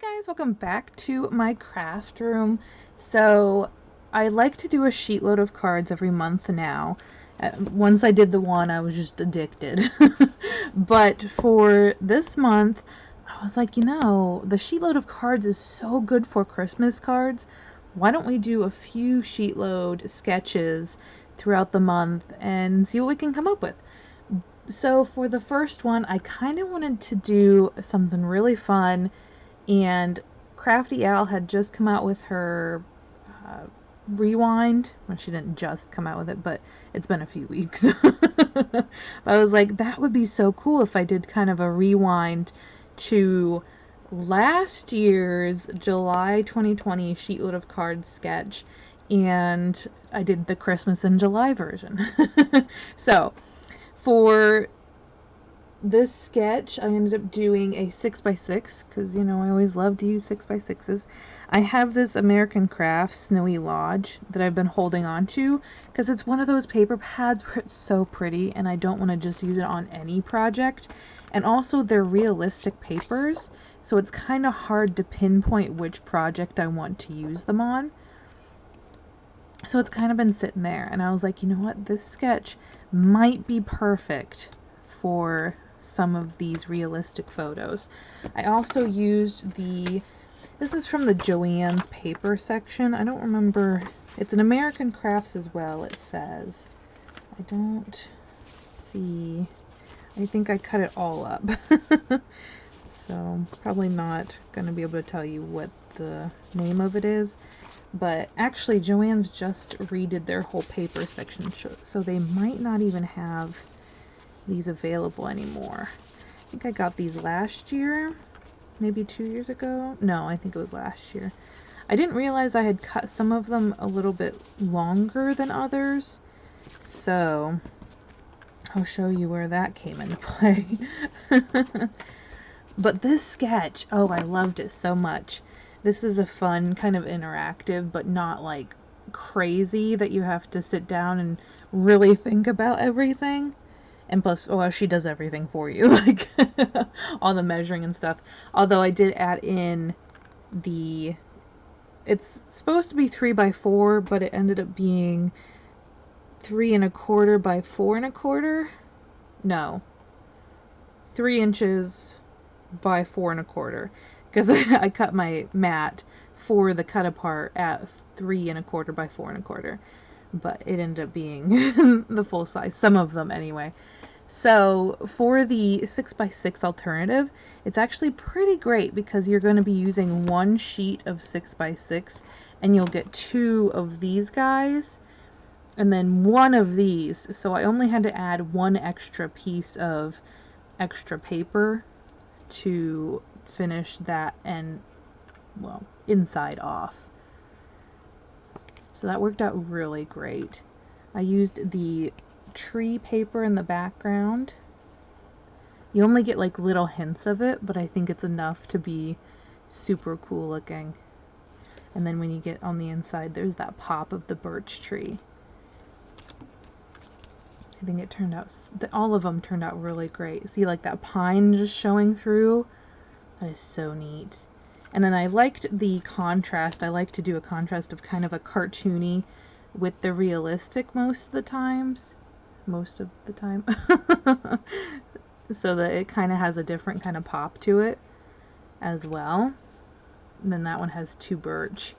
Guys, welcome back to my craft room. So I like to do a sheet load of cards every month now. Once I did the one, I was just addicted. But for this month, I was like, the sheet load of cards is so good for Christmas cards. Why don't we do a few sheet load sketches throughout the month and see what we can come up with? So for the first one, I kind of wanted to do something really fun, and Crafty Owl had just come out with her rewind. Well, she didn't just come out with it, but it's been a few weeks. But I was like, that would be so cool if I did kind of a rewind to last year's July 2020 sheetload of cards sketch, and I did the Christmas in July version. So for this sketch, I ended up doing a 6x6 because, I always love to use 6x6s. I have this American Crafts Snowy Lodge that I've been holding on to because it's one of those paper pads where it's so pretty and I don't want to just use it on any project. And also they're realistic papers, so it's kind of hard to pinpoint which project I want to use them on. So it's kind of been sitting there, and I was like, you know what, this sketch might be perfect for some of these realistic photos. I also used this is from the Joann's paper section. I don't remember, it's an American Crafts as well, it says. I don't see, I think I cut it all up. So probably not going to be able to tell you what the name of it is. But actually Joann's just redid their whole paper section, so they might not even have these available anymore. I think I got these last year, maybe 2 years ago. No, I think it was last year. I didn't realize I had cut some of them a little bit longer than others, so I'll show you where that came into play. But this sketch, oh, I loved it so much. This is a fun kind of interactive, but not like crazy that you have to sit down and really think about everything. And plus, well, she does everything for you, like all the measuring and stuff. Although I did add in it's supposed to be 3x4, but it ended up being 3 1/4 by 4 1/4. No, 3 inches by 4 1/4. Because I cut my mat for the cut apart at 3 1/4 by 4 1/4. But it ended up being the full size, some of them anyway. So for the 6x6 alternative, it's actually pretty great because you're going to be using one sheet of 6x6 and you'll get 2 of these guys and then 1 of these. So I only had to add 1 extra piece of extra paper to finish that and, well, inside off. So that worked out really great. I used the tree paper in the background. You only get like little hints of it, but I think it's enough to be super cool looking. And then when you get on the inside, there's that pop of the birch tree. I think it turned out, all of them turned out really great. See, like that pine just showing through? That is so neat. And then I liked the contrast. I like to do a contrast of kind of a cartoony with the realistic most of the time. So that it kind of has a different kind of pop to it as well. And then that one has 2 birch.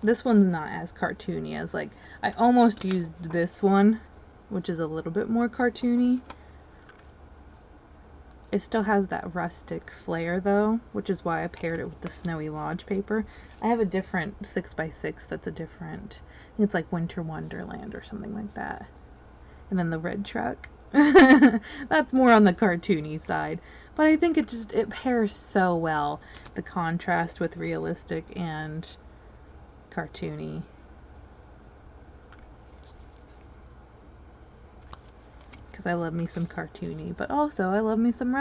This one's not as cartoony as, like, I almost used this one, which is a little bit more cartoony. It still has that rustic flair though, which is why I paired it with the Snowy Lodge paper. I have a different 6x6 that's a different, I think it's like Winter Wonderland or something like that. And then the red truck. That's more on the cartoony side. But I think it pairs so well, the contrast with realistic and cartoony. Because I love me some cartoony, but also I love me some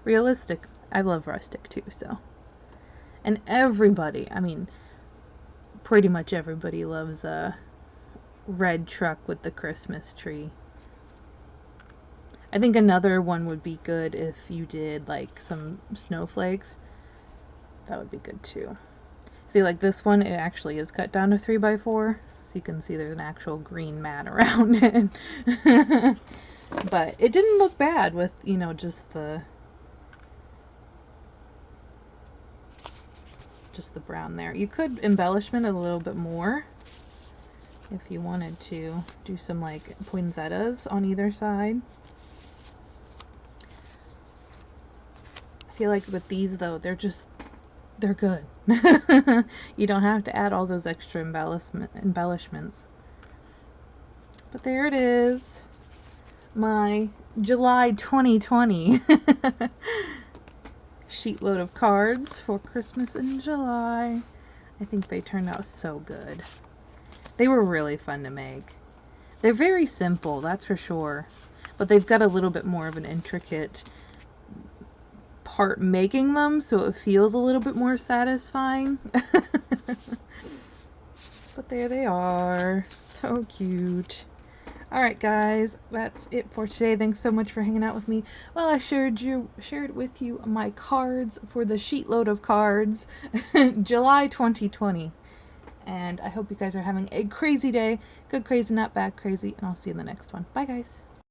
realistic. I love rustic too, so. And everybody, I mean, pretty much everybody loves red truck with the Christmas tree. I think another one would be good if you did like some snowflakes. That would be good too. See, like this one, it actually is cut down to 3x4, so you can see there's an actual green mat around it. But it didn't look bad with, you know, just the brown there. You could embellishment it a little bit more if you wanted to do some like poinsettias on either side. I feel like with these though, they're good. You don't have to add all those extra embellishments. But there it is. My July 2020 sheet load of cards for Christmas in July. I think they turned out so good. They were really fun to make. They're very simple, that's for sure, but they've got a little bit more of an intricate part making them, so it feels a little bit more satisfying. But there they are. So cute. Alright guys, that's it for today. Thanks so much for hanging out with me while I shared with you my cards for the sheet load of cards July 2020. And I hope you guys are having a crazy day. Good crazy, not bad crazy, and I'll see you in the next one. Bye guys.